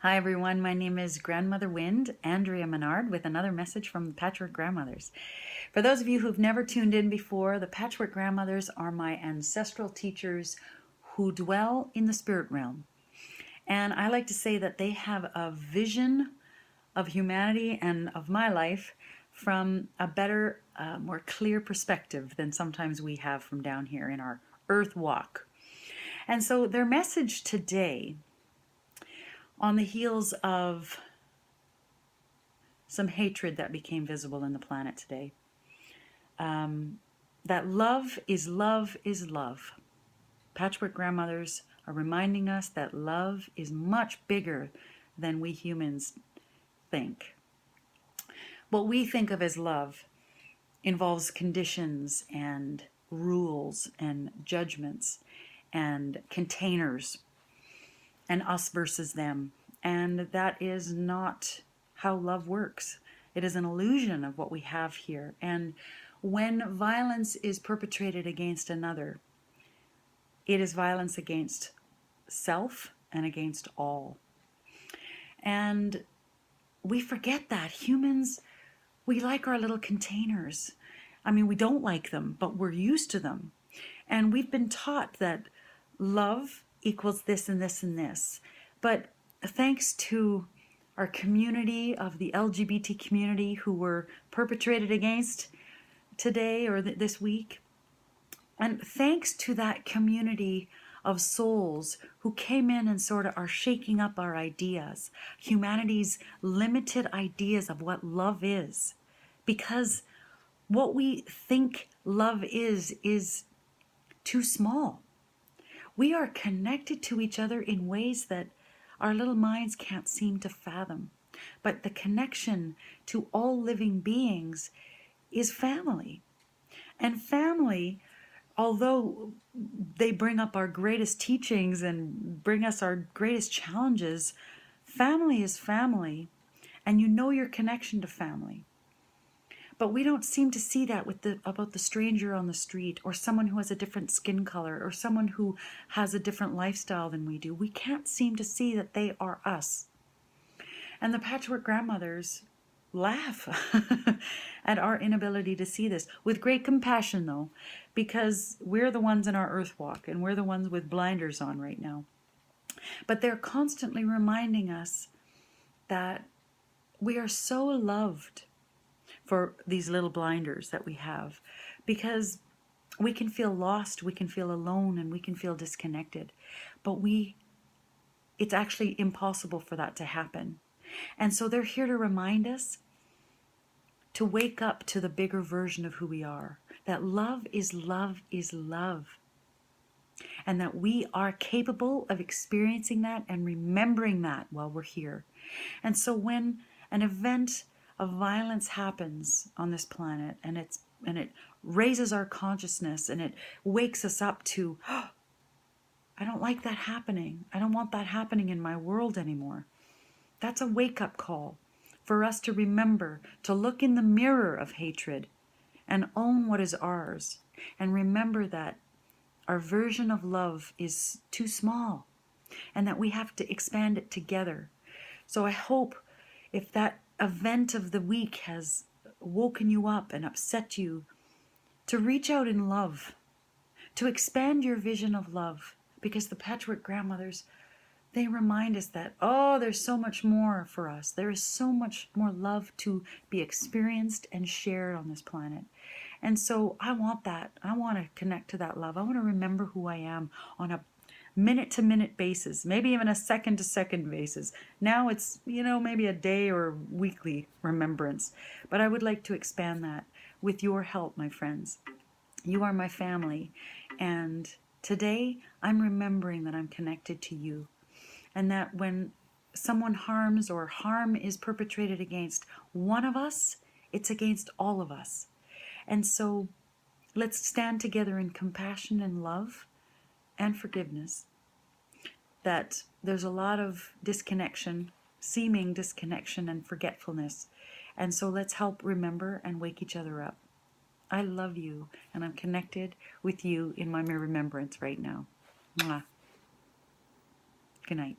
Hi everyone, my name is Grandmother Wind, Andrea Menard, with another message from the Patchwork Grandmothers. For those of you who've never tuned in before, the Patchwork Grandmothers are my ancestral teachers who dwell in the spirit realm. And I like to say that they have a vision of humanity and of my life from a better, more clear perspective than sometimes we have from down here in our earth walk. And so their message today, on the heels of some hatred that became visible in the planet today, that love is love is love. Patchwork Grandmothers are reminding us that love is much bigger than we humans think. What we think of as love involves conditions and rules and judgments and containers and us versus them. And that is not how love works. It is an illusion of what we have here. And when violence is perpetrated against another, it is violence against self and against all. And we forget that. Humans, we like our little containers. I mean, we don't like them, but we're used to them. And we've been taught that love equals this and this and this. But thanks to our community of the LGBT community who were perpetrated against today or this week, and thanks to that community of souls who came in and sort of are shaking up our ideas, humanity's limited ideas of what love is, because what we think love is too small. We are connected to each other in ways that our little minds can't seem to fathom. But the connection to all living beings is family. And family, although they bring up our greatest teachings and bring us our greatest challenges, family is family, and you know your connection to family. But we don't seem to see that about the stranger on the street, or someone who has a different skin color, or someone who has a different lifestyle than we do. We can't seem to see that they are us. And the Patchwork Grandmothers laugh at our inability to see this, with great compassion though, because we're the ones in our earth walk and we're the ones with blinders on right now. But they're constantly reminding us that we are so loved for these little blinders that we have, because we can feel lost, we can feel alone, and we can feel disconnected, but it's actually impossible for that to happen. And so they're here to remind us to wake up to the bigger version of who we are, that love is love is love, and that we are capable of experiencing that and remembering that while we're here. And so when an event of violence happens on this planet, and it raises our consciousness, and it wakes us up to, oh, I don't like that happening. I don't want that happening in my world anymore. That's a wake-up call for us to remember to look in the mirror of hatred and own what is ours, and remember that our version of love is too small and that we have to expand it together. So I hope, if that event of the week has woken you up and upset you, to reach out in love, to expand your vision of love, because the Patchwork Grandmothers, they remind us that, oh, there's so much more for us. There is so much more love to be experienced and shared on this planet. And so I want that. I want to connect to that love. I want to remember who I am on a minute-to-minute basis, maybe even a second-to-second basis. Now it's, maybe a day or weekly remembrance. But I would like to expand that with your help, my friends. You are my family. And today I'm remembering that I'm connected to you. And that when someone harms or harm is perpetrated against one of us, it's against all of us. And so let's stand together in compassion and love and forgiveness. That there's a lot of disconnection, seeming disconnection and forgetfulness. And so let's help remember and wake each other up. I love you, and I'm connected with you in my remembrance right now. Mwah. Good night.